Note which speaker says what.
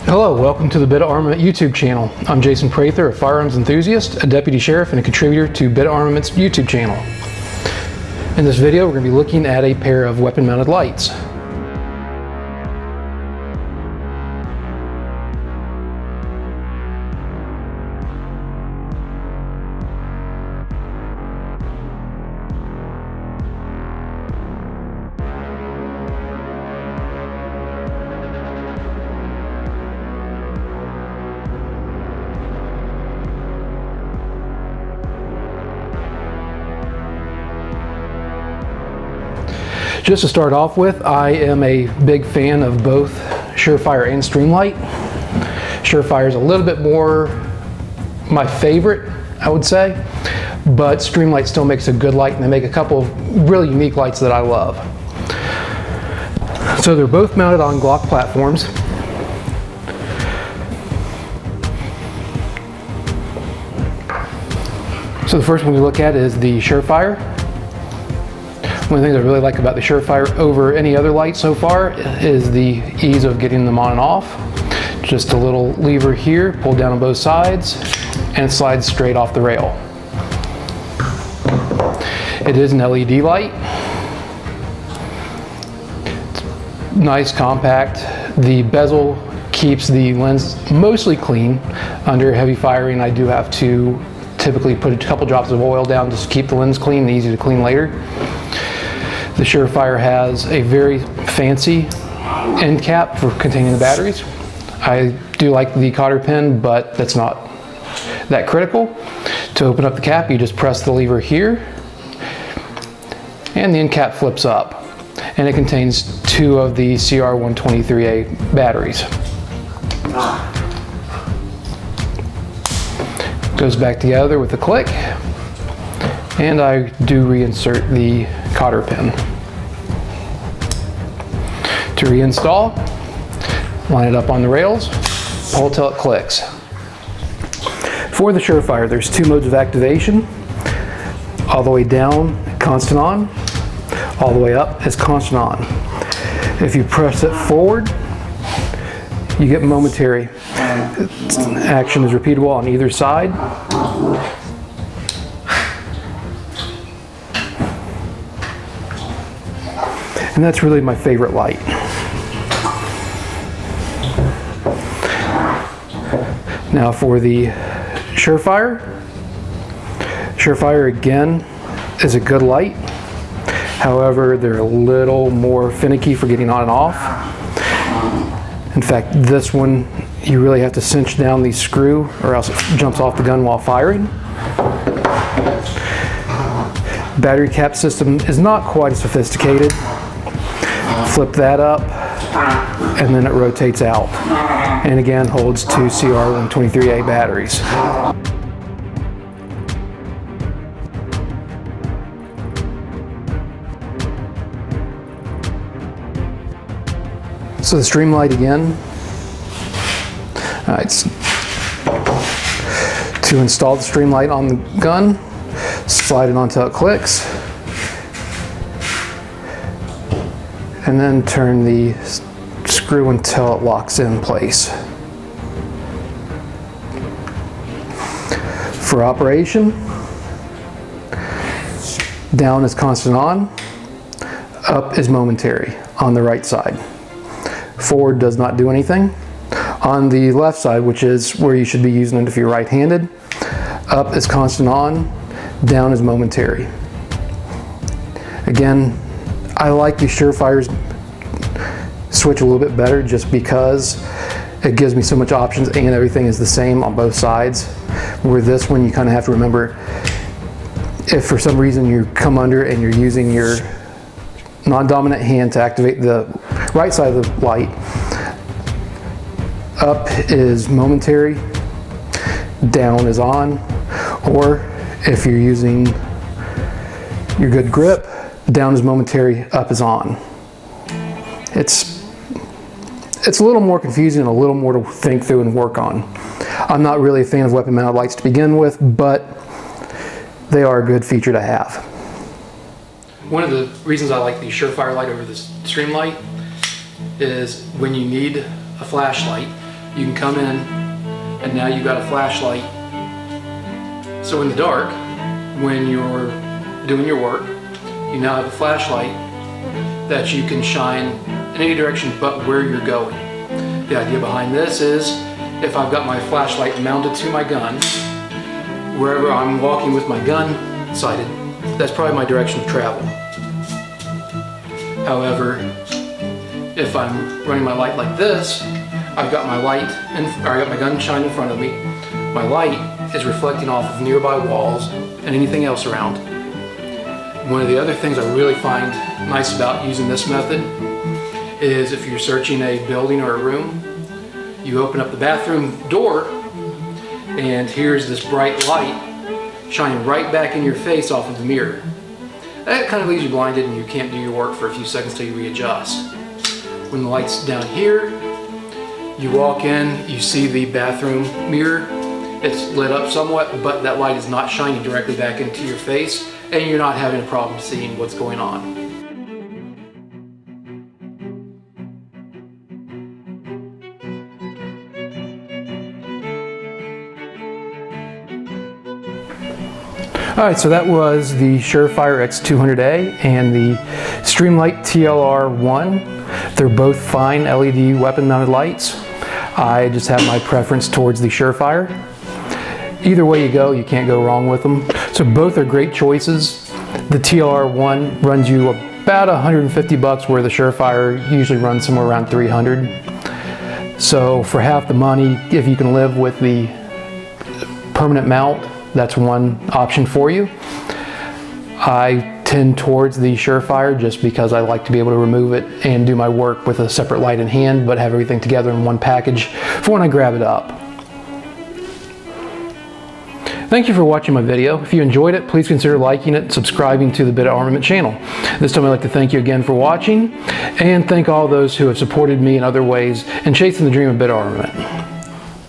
Speaker 1: Hello, welcome to the Bit Armament YouTube channel. I'm Jason Prather, a firearms enthusiast, a deputy sheriff, and a contributor to Bit Armament's YouTube channel. In this video, we're going to be looking at a pair of weapon-mounted lights. Just to start off with, I am a big fan of both Surefire and Streamlight. Surefire is a little bit more my favorite, I would say, but Streamlight still makes a good light, and they make a couple of really unique lights that I love. So they're both mounted on Glock platforms. So the first one we look at is the Surefire. One of the things I really like about the Surefire over any other light so far is the ease of getting them on and off. Just a little lever here, pulled down on both sides, and it slides straight off the rail. It is an LED light. It's nice, compact. The bezel keeps the lens mostly clean. Under heavy firing, I do have to typically put a couple drops of oil down just to keep the lens clean and easy to clean later. The Surefire has a very fancy end cap for containing the batteries. I do like the cotter pin, but that's not that critical. To open up the cap, you just press the lever here, and the end cap flips up. And it contains two of the TLR-1 batteries. Goes back together with a click, and I do reinsert the cotter pin. To reinstall, line it up on the rails, pull till it clicks. For the Surefire, there's two modes of activation. All the way down, constant on. All the way up is constant on. If you press it forward, you get momentary. Action is repeatable on either side. And that's really my favorite light. Now for the Surefire. Surefire again is a good light. However, they're a little more finicky for getting on and off. In fact, this one, you really have to cinch down the screw or else it jumps off the gun while firing. Battery cap system is not quite as sophisticated. Flip that up, and then it rotates out. And again, holds two TLR-1 batteries. So the Streamlight again. To install the Streamlight on the gun, slide it on until it clicks. And then turn the screw until it locks in place. For operation, down is constant on, up is momentary on the right side. Forward does not do anything. On the left side, which is where you should be using it if you're right-handed, up is constant on, down is momentary. Again, I like the Surefire's switch a little bit better just because it gives me so much options and everything is the same on both sides. Where this one, you kind of have to remember, if for some reason you come under and you're using your non-dominant hand to activate the right side of the light, up is momentary, down is on, or if you're using your good grip, down is momentary, up is on. It's a little more confusing and a little more to think through and work on. I'm not really a fan of weapon mounted lights to begin with, but they are a good feature to have. One of the reasons I like the Surefire light over the Streamlight is when you need a flashlight, you can come in and now you've got a flashlight. So in the dark, when you're doing your work, you now have a flashlight that you can shine in any direction but where you're going. The idea behind this is, if I've got my flashlight mounted to my gun, wherever I'm walking with my gun sighted, that's probably my direction of travel. However, if I'm running my light like this, I've got my light, or I got my gun shined in front of me. My light is reflecting off of nearby walls and anything else around. One of the other things I really find nice about using this method is if you're searching a building or a room, you open up the bathroom door and here's this bright light shining right back in your face off of the mirror. That kind of leaves you blinded and you can't do your work for a few seconds till you readjust. When the light's down here, you walk in, you see the bathroom mirror. It's lit up somewhat, but that light is not shining directly back into your face, and you're not having a problem seeing what's going on. Alright, so that was the Surefire X200a and the Streamlight TLR-1. They're both fine LED weapon mounted lights. I just have my preference towards the Surefire. Either way you go, you can't go wrong with them. So both are great choices. The TLR-1 runs you about $150, where the Surefire usually runs somewhere around $300. So for half the money, if you can live with the permanent mount, that's one option for you. I tend towards the Surefire just because I like to be able to remove it and do my work with a separate light in hand, but have everything together in one package for when I grab it up. Thank you for watching my video. If you enjoyed it, please consider liking it and subscribing to the Bit of Armament channel. This time I'd like to thank you again for watching, and thank all those who have supported me in other ways in chasing the dream of bit armament.